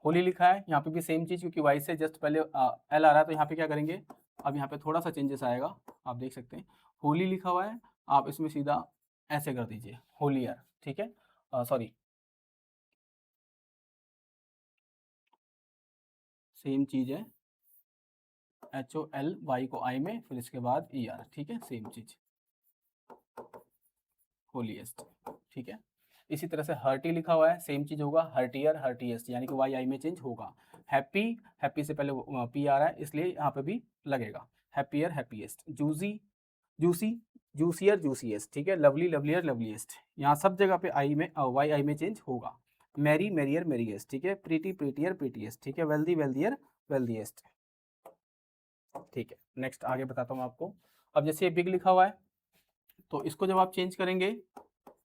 होली लिखा है, यहाँ पे भी सेम चीज़, क्योंकि वाई से जस्ट पहले एल आ रहा है, तो यहाँ पे क्या करेंगे, अब यहाँ पे थोड़ा सा चेंजेस आएगा, आप देख सकते हैं। होली लिखा हुआ है, आप इसमें सीधा ऐसे कर दीजिए होलियर, ठीक है, सॉरी, सेम चीज़ है, HOLY को आई में, फिर इसके बाद ER, ठीक है, सेम चीज़, होलीएस्ट, ठीक है। इसी तरह से हर्टी लिखा हुआ है, सेम चीज़ होगा, हर्टियर हर्टीएस्ट, यानी कि वाई आई में चेंज होगा। हैप्पी, हैप्पी से पहले पी आ रहा है, इसलिए यहाँ पे भी लगेगा, happier happiest. Juicy, juicy, juicier juiciest, ठीक है। लवली लवलियर लवलीएस्ट, यहाँ सब जगह पे आई में वाई आई में चेंज होगा। मैरी मैरियर मैरीएस्ट, ठीक है। प्रीटी प्रीटियर प्रीटीएस्ट, ठीक है। वेल्दी वेल्दियर वेल्दीएस्ट, ठीक है। नेक्स्ट आगे बताता हूँ आपको। अब जैसे ये बिग लिखा हुआ है, तो इसको जब आप चेंज करेंगे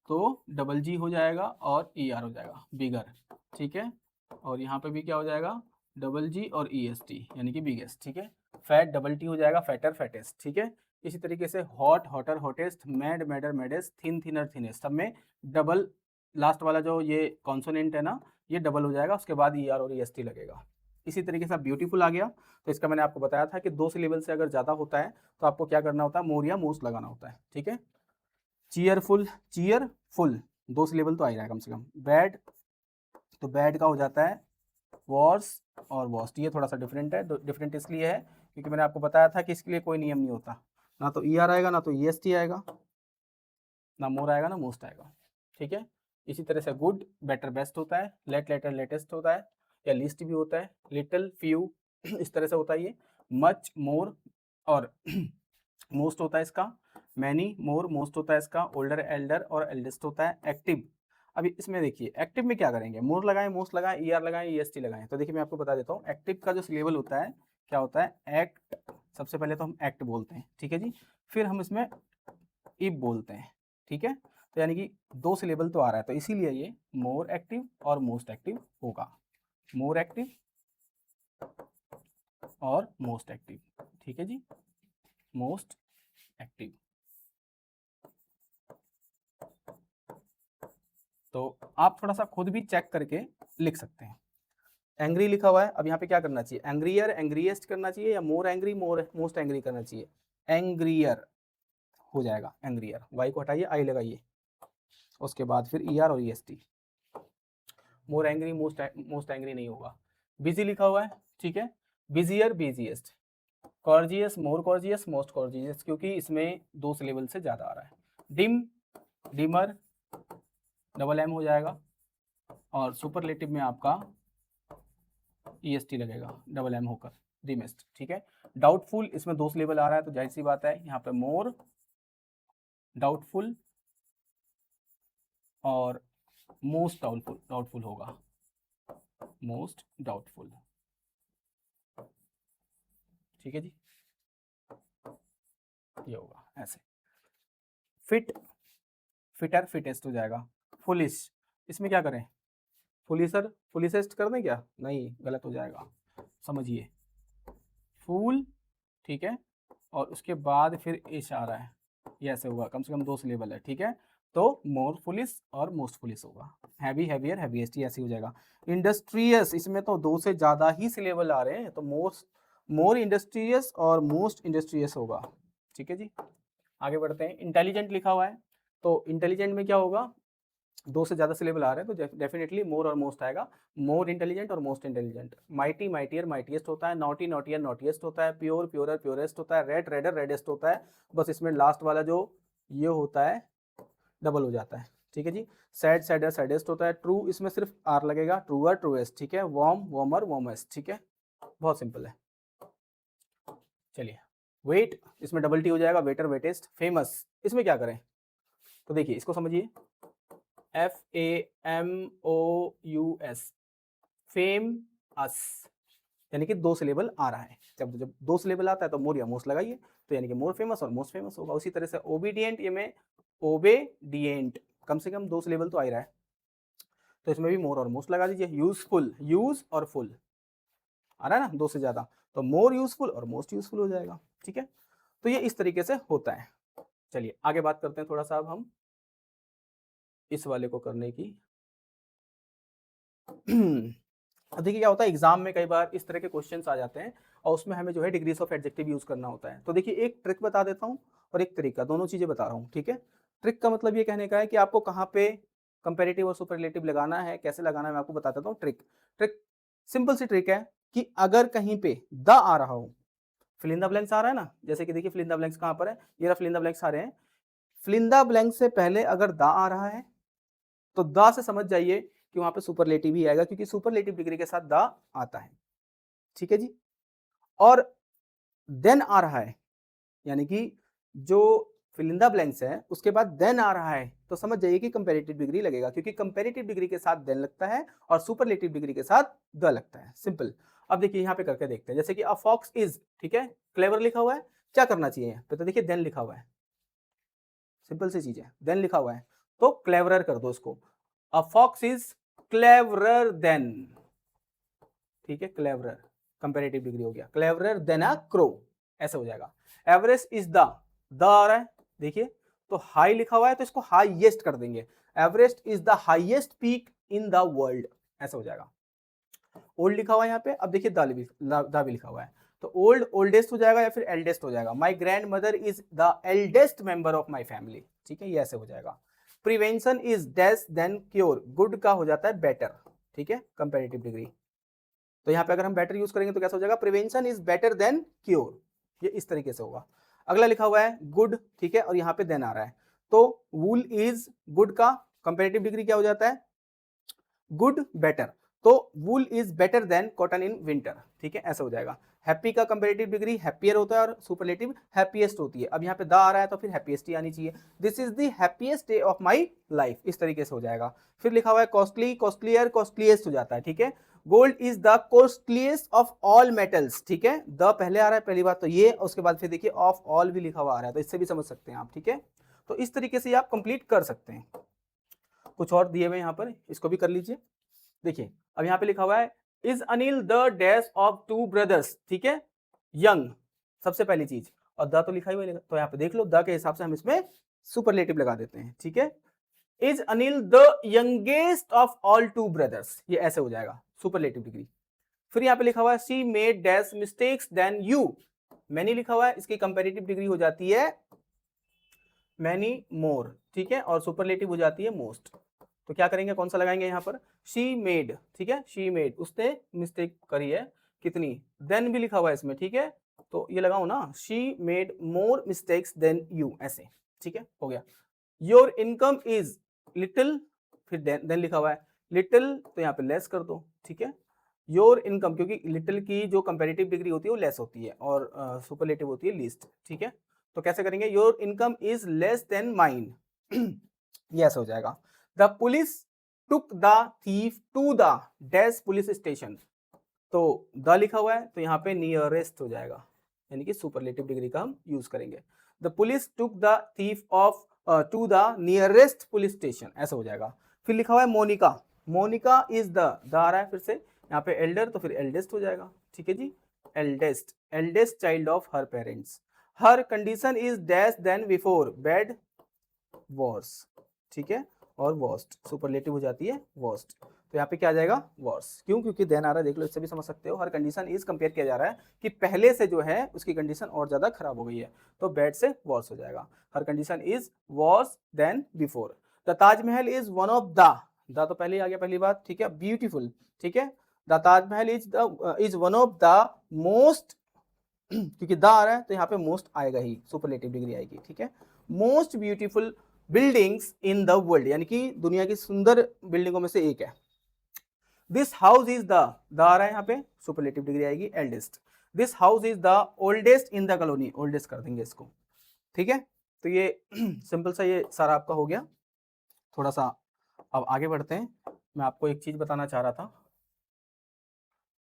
तो डबल जी हो जाएगा और ER हो जाएगा, बिगर, ठीक है। और यहाँ पे भी क्या हो जाएगा, डबल जी और EST, यानी कि बिगेस्ट, ठीक है। फैट डबल टी हो जाएगा, फैटर फैटेस्ट, ठीक है। इसी तरीके से hot hotter hottest, mad madder maddest, thin thinner thinnest, सब में डबल, लास्ट वाला जो ये कॉन्सोनेंट है ना, ये डबल हो जाएगा, उसके बाद ER और EST लगेगा। इसी तरीके से ब्यूटीफुल आ गया, तो इसका मैंने आपको बताया था कि 2 सिलेबल से अगर ज़्यादा होता है तो आपको क्या करना होता है, मोर या मोस्ट लगाना होता है, ठीक है। चीयरफुल, चीयरफुल 2 सिलेबल तो आ ही रहा है कम से कम। बैड, तो बैड का हो जाता है वॉर्स और वॉस्ट, ये थोड़ा सा डिफरेंट है। डिफरेंट इसलिए है क्योंकि मैंने आपको बताया था कि इसके लिए कोई नियम नहीं होता, ना तो ER आएगा, ना तो EST आएगा, ना मोर आएगा, ना मोस्ट आएगा, ठीक है। इसी तरह से गुड, बेटर, बेस्ट होता है। लेट, लेटर, लेटेस्ट होता है, या लिस्ट भी होता है। लिटिल, फ्यू इस तरह से होता है ये। मच, मोर और मोस्ट होता है इसका। मैनी, मोर, मोस्ट होता है इसका। ओल्डर, एल्डर और एल्डेस्ट होता है। एक्टिव, अभी इसमें देखिए एक्टिव में क्या करेंगे, मोर लगाएं, मोस्ट लगाएं, ER लगाएं, EST लगाएं। तो देखिए मैं आपको बता देता हूँ, एक्टिव का जो सिलेबल होता है क्या होता है, एक्ट, सबसे पहले तो हम एक्ट बोलते हैं, ठीक है जी। फिर हम इसमें इफ बोलते हैं, ठीक है। तो यानी कि 2 सिलेबल तो आ रहा है, तो इसीलिए ये मोर एक्टिव और मोस्ट एक्टिव होगा। मोर एक्टिव और मोस्ट एक्टिव, ठीक है जी, मोस्ट एक्टिव। तो आप थोड़ा सा खुद भी चेक करके लिख सकते हैं। एंग्री लिखा हुआ है, अब यहाँ पे क्या करना चाहिए, एंग्रियर एंग्रीएस्ट करना चाहिए, या मोर एंग्री मोर मोस्ट एंग्री करना चाहिए। एंग्रियर हो जाएगा, एंग्रियर, वाई को हटाइए, आई लगाइए, उसके बाद फिर ER और EST। मोर एंग्री मोस्ट एंग्री नहीं होगा। बिजी लिखा हुआ है, ठीक है। बिजियर बिजिएस्ट, कॉर्जियस मोर कॉर्जियस, मोस्ट कॉर्जियस, क्योंकि इसमें 2 सिलेबल से ज्यादा आ रहा है। डिम, डिमर, डबल M हो जाएगा, और सुपरलेटिव में आपका EST लगेगा, डबल M होकर, डिमेस्ट, ठीक है। डाउटफुल, इसमें 2 सिलेबल आ रहा है, तो जाहिर सी बात है यहाँ पे मोर डाउटफुल और मोस्ट डाउटफुल, डाउटफुल होगा, मोस्ट डाउटफुल, ठीक है जी, ये होगा ऐसे। फिट, फिटर फिटेस्ट हो जाएगा। फुलिश, इसमें क्या करें, फुलिसर फुलिसेस्ट कर दें क्या, नहीं, गलत हो जाएगा, समझिए, फूल, ठीक है, और उसके बाद फिर इश आ रहा है, ये ऐसे होगा, कम से कम 2 सिलेबल है, ठीक है। तो मोर फुलिस और मोस्ट फुलिस होगा। हैवी हैवियर हैवीएस्ट, ऐसे हो जाएगा। इंडस्ट्रियस, इसमें तो 2 से ज्यादा ही सिलेबल आ रहे हैं, तो मोर इंडस्ट्रियस और मोस्ट इंडस्ट्रियस होगा, ठीक है जी। आगे बढ़ते हैं। इंटेलिजेंट लिखा हुआ है, तो इंटेलिजेंट में क्या होगा, 2 से ज्यादा सिलेबल आ रहे हैं, तो डेफिनेटली मोर और मोस्ट आएगा। मोर इंटेलिजेंट और most intelligent. Mighty mightier mightiest होता है। नॉटी नॉटियर नॉटीएस्ट होता है। प्योर प्योरर प्योरेस्ट होता है। रेड रेडर रेडेस्ट होता है। बस इसमें लास्ट वाला जो ये होता है डबल हो जाता है, ठीक है जी। सैड सैडर सैडेस्ट होता है। ट्रू, इसमें सिर्फ R लगेगा, ट्रूअर ट्रूएस्ट, ठीक है। वार्म वार्मर वार्मेस्ट, ठीक है, बहुत सिंपल है। चलिए, वेट, इसमें डबल T हो जाएगा, वेटर वेटेस्ट। फेमस, इसमें क्या करें, तो देखिए इसको समझिए, FAMOUS, फेम अस, यानी कि 2 सिलेबल आ रहा है। जब जब 2 सिलेबल आता है तो मोर या मोस्ट लगाइए, तो यानी कि मोर फेमस और मोस्ट फेमस होगा। उसी तरह से ओबीडियंट, ये में ओबेडियंट, कम से कम 2 सिलेबल तो आ ही रहा है, तो इसमें भी मोर और मोस्ट लगा दीजिए। यूजफुल, यूज और फुल आ रहा है ना, 2 से ज्यादा, तो मोर यूजफुल और मोस्ट यूजफुल हो जाएगा, ठीक है। तो ये इस तरीके से होता है। चलिए आगे बात करते हैं थोड़ा सा अब हम इस वाले को करने की। अब देखिए क्या होता है एग्जाम में कई बार इस तरह के क्वेश्चंस आ जाते हैं और उसमें हमें जो है डिग्रीज ऑफ एडजेक्टिव यूज करना होता है। तो देखिए एक ट्रिक बता देता हूँ और एक तरीका, दोनों चीजें बता रहा हूँ, ठीक है। ट्रिक का मतलब ये कहने का है कि आपको कहाँ पे कंपेरेटिव और सुपरलेटिव लगाना है, कैसे लगाना है, मैं आपको बता देता हूँ। ट्रिक ट्रिक सिंपल सी ट्रिक है कि अगर कहीं पे द आ रहा हो, फिल इन द ब्लैंक्स आ रहा है ना, जैसे कि देखिए फिल इन द ब्लैंक्स कहाँ पर है, ये रहा फिल इन द ब्लैंक्स आ रहे हैं। फिल इन द ब्लैंक से पहले अगर द आ रहा है तो द से समझ जाइए कि वहां पे सुपरलेटिव ही आएगा, क्योंकि सुपरलेटिव डिग्री के साथ द आता है, ठीक है जी। और देन आ रहा है, यानी कि जो फिल इन द ब्लैंक्स है उसके बाद देन आ रहा है, तो समझ जाइए कि कंपैरेटिव डिग्री लगेगा, क्योंकि कंपैरेटिव डिग्री के साथ देन लगता है और सुपरलेटिव डिग्री के साथ द लगता है। सिंपल। अब देखिए यहाँ पे करके देखते हैं, जैसे कि अ फॉक्स इज, ठीक है, क्लेवर लिखा हुआ है, क्या करना चाहिए यहाँ पे, तो देखिए देन लिखा हुआ है, सिंपल सी चीज है, देन लिखा हुआ है तो क्लेवरर कर दो इसको। A fox is cleverer than, ठीक है, क्लेवरर कंपैरेटिव डिग्री हो गया, क्लेवरर देन अ क्रो, ऐसा हो जाएगा। एवरेस्ट इज द आ रहा है, देखिए तो हाई लिखा हुआ है तो इसको हाईएस्ट कर देंगे, Everest is the highest peak in the world, ऐसा हो जाएगा। ओल्ड लिखा हुआ है यहाँ पे, अब देखिए द भी लिखा हुआ है, तो ओल्ड ओल्डेस्ट हो जाएगा या फिर एल्डेस्ट हो जाएगा। My grand mother is the eldest member of my family, ठीक है, ये ऐसे हो जाएगा। Prevention is dash than cure, good का हो जाता है बेटर, ठीक है, कंपेरेटिव डिग्री। तो यहाँ पे अगर हम बेटर यूज करेंगे तो कैसा हो जाएगा, prevention is better than cure, ये इस तरीके से होगा। अगला लिखा हुआ है गुड, ठीक है, और यहाँ पे देन आ रहा है, तो वूल इज गुड का कंपेरेटिव डिग्री क्या हो जाता है, गुड बेटर, तो वूल is better than cotton in winter, ठीक है, ऐसा हो जाएगा। हैप्पी का कंपेरेटिव डिग्री हैप्पियर होता है और सुपरलेटिव हैप्पीएस्ट होती है। अब यहाँ पे द आ रहा है तो फिर हैप्पीएस्ट ही आनी चाहिए, this is the happiest day of my life, इस तरीके से हो जाएगा। फिर लिखा हुआ है कॉस्टली, कॉस्टलियर, कॉस्टलीएस्ट हो जाता है, ठीक है। Gold is the costliest of all metals, ठीक है, द पहले आ रहा है पहली बात तो ये, उसके बाद फिर देखिए ऑफ ऑल भी लिखा हुआ आ रहा है, तो इससे भी समझ सकते हैं आप, ठीक है। तो इस तरीके से आप कंप्लीट कर सकते हैं। कुछ और दिए हुए यहाँ पर, इसको भी कर लीजिए। देखिए अब यहाँ पे लिखा हुआ है is Anil the dash of two brothers, ठीक है, यंग, सबसे पहली चीज, और द तो लिखा ही हुआ है, तो यहाँ पे देख लो द के हिसाब से हम इसमें सुपरलेटिव लगा देते हैं, ठीक है। Is Anil the youngest of all two brothers, ये ऐसे हो जाएगा सुपरलेटिव डिग्री। फिर यहाँ पे लिखा हुआ है she made dash mistakes than you, many लिखा हुआ है, इसकी कंपेरेटिव डिग्री हो जाती है मैनी मोर, ठीक है, और सुपरलेटिव हो जाती है मोस्ट। तो क्या करेंगे, कौन सा लगाएंगे यहाँ पर, शी मेड, ठीक है, शी मेड, उसने मिस्टेक करी है कितनी, देन भी लिखा हुआ है इसमें, ठीक है, तो ये लगाओ ना, she made more mistakes than you, ऐसे, ठीक है, हो गया। योर इनकम इज लिटिल, फिर देन लिखा हुआ है लिटिल, तो यहाँ पे लेस कर दो, ठीक है। योर इनकम, क्योंकि लिटिल की जो कंपेरेटिव डिग्री होती है वो लेस होती है और सुपरलेटिव होती है लीस्ट, ठीक है। तो कैसे करेंगे, your income is less than mine, ये ऐसा हो जाएगा। The police took the thief to the dash police station, तो द लिखा हुआ है तो यहाँ पे नियरेस्ट हो जाएगा, यानी कि सुपरलेटिव डिग्री का हम यूज करेंगे। The police took the thief off to the nearest police station, ऐसा हो जाएगा। फिर लिखा हुआ है मोनिका, मोनिका इज द आ रहा है फिर से यहाँ पे एल्डर, तो फिर एल्डेस्ट हो जाएगा, ठीक है जी, eldest, eldest child of her parents. Her condition is dash than before, bad worse, ठीक है, और वर्स्ट, सुपरलेटिव हो जाती है वर्स्ट, तो यहाँ पे क्या आ जाएगा वर्स, क्यों, क्योंकि देन आ रहा है, देख लो इससे भी समझ सकते हो। हर कंडीशन इज कंपेयर किया जा रहा है कि पहले से जो है उसकी कंडीशन और ज्यादा खराब हो गई है, तो बैड से वर्स हो जाएगा। Her condition is worse than before. The Taj Mahal is one of the तो पहले ही आ गया पहली बात, ठीक है, ब्यूटीफुल, ठीक है, the Taj Mahal is one of the most, क्योंकि द आ रहा है तो यहाँ पे मोस्ट आएगा ही, सुपरलेटिव डिग्री आएगी, ठीक है। Most beautiful buildings in the world, यानी कि दुनिया की सुंदर बिल्डिंगों में से एक है। दिस हाउस इज द आ रहा है यहाँ पे, सुपरलेटिव डिग्री आएगी eldest. This house is the oldest in the colony, oldest कर देंगे इसको, ठीक है। तो ये सिंपल सा ये सारा आपका हो गया। थोड़ा सा अब आगे बढ़ते हैं, मैं आपको एक चीज बताना चाह रहा था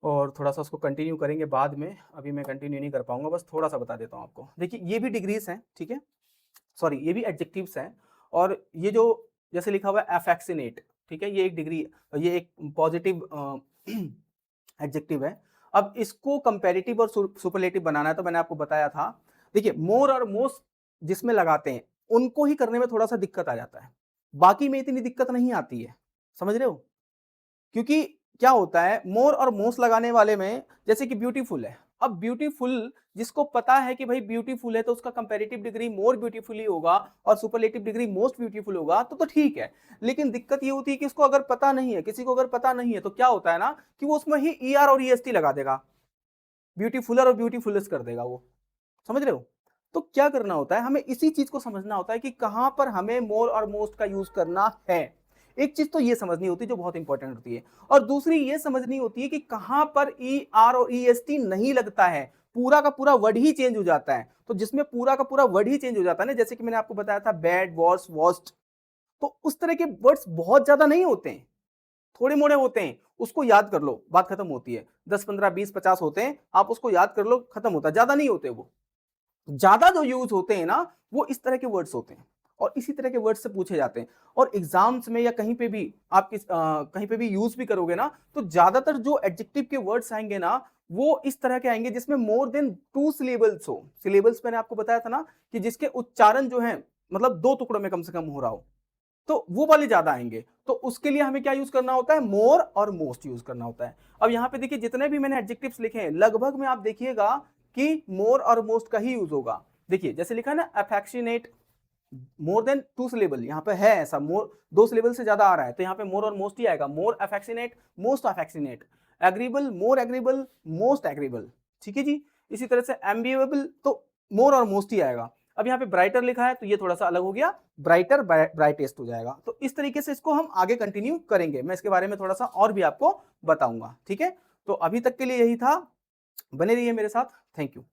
और थोड़ा सा उसको कंटिन्यू करेंगे बाद में, अभी मैं कंटिन्यू नहीं कर पाऊंगा, बस थोड़ा सा बता देता हूँ आपको। देखिए ये भी डिग्रीज हैं, ठीक है, सॉरी ये भी एडजेक्टिव्स हैं, और ये जो जैसे लिखा हुआ है एफेक्सिनेट, ठीक है, ये एक डिग्री, ये एक पॉजिटिव एडजेक्टिव है। अब इसको कंपैरेटिव और सुपरलेटिव बनाना है, तो मैंने आपको बताया था, देखिए मोर और मोस्ट जिसमें लगाते हैं उनको ही करने में थोड़ा सा दिक्कत आ जाता है, बाकी में इतनी दिक्कत नहीं आती है, समझ रहे हो, क्योंकि क्या होता है मोर और मोस्ट लगाने वाले में, जैसे कि ब्यूटीफुल है, अब ब्यूटीफुल जिसको पता है कि भाई ब्यूटीफुल है तो उसका कंपैरेटिव डिग्री मोर ब्यूटीफुल ही होगा और सुपरलेटिव डिग्री मोस्ट ब्यूटीफुल होगा, तो ठीक है। लेकिन दिक्कत ये होती है कि उसको अगर पता नहीं है, किसी को अगर पता नहीं है तो क्या होता है ना कि वो उसमें ही ER और EST लगा देगा, ब्यूटीफुलर और ब्यूटीफुलेस्ट कर देगा वो, समझ रहे हो। तो क्या करना होता है, हमें इसी चीज को समझना होता है कि कहां पर हमें मोर और मोस्ट का यूज करना है। एक चीज तो ये समझनी होती है जो बहुत इंपॉर्टेंट होती है, और दूसरी ये समझनी होती है कि कहां पर ER और EST नहीं लगता है, पूरा का पूरा वर्ड ही चेंज हो जाता है। तो जिसमें पूरा का पूरा वर्ड ही चेंज हो जाता है ना, जैसे कि मैंने आपको बताया था बैड, वर्स, वर्स्ट, तो उस तरह के वर्ड्स बहुत ज्यादा नहीं होते हैं, थोड़े मोड़े होते हैं, उसको याद कर लो, बात खत्म होती है। 10, 15, 20, 50 होते हैं, आप उसको याद कर लो, खत्म होता है, ज्यादा नहीं होते वो। ज्यादा जो यूज होते हैं ना वो इस तरह के वर्ड्स होते हैं और इसी तरह के वर्ड्स से पूछे जाते हैं। और एग्जाम्स में या कहीं पे भी आप कहीं पे भी यूज भी करोगे ना, तो ज्यादातर जो एडजेक्टिव के वर्ड्स आएंगे ना वो इस तरह के आएंगे जिसमें मोर देन 2 सिलेबल्स हो। सिलेबल्स मैंने आपको बताया था ना कि जिसके उच्चारण जो है मतलब 2 टुकड़ों में कम से कम हो रहा हो, तो वो वाले ज्यादा आएंगे। तो उसके लिए हमें क्या यूज करना होता है, मोर और मोस्ट यूज करना होता है। अब यहाँ पे देखिए जितने भी मैंने एडजेक्टिव्स लिखे हैं लगभग में आप देखिएगा कि मोर और मोस्ट का ही यूज होगा। देखिए जैसे लिखा है ना अफेक्शनेट, मोर देन 2 सिलेबल, यहाँ पे है ऐसा, मोर 2 सिलेबल से ज्यादा आ रहा है तो यहाँ पे मोर और मोस्ट ही आएगा, मोर अफेक्शनेट, मोस्ट अफेक्शनेट। एग्रीबल, मोर एग्रीबल, मोस्ट एग्रीबल, ठीक है जी। इसी तरह से एम्बिएबल तो मोर और मोस्ट ही आएगा। अब यहाँ पे ब्राइटर लिखा है तो ये थोड़ा सा अलग हो गया, ब्राइटर ब्राइटेस्ट हो जाएगा। तो इस तरीके से इसको हम आगे कंटिन्यू करेंगे, मैं इसके बारे में थोड़ा सा और भी आपको बताऊंगा, ठीक है। तो अभी तक के लिए यही था, बने रहिए मेरे साथ, थैंक यू।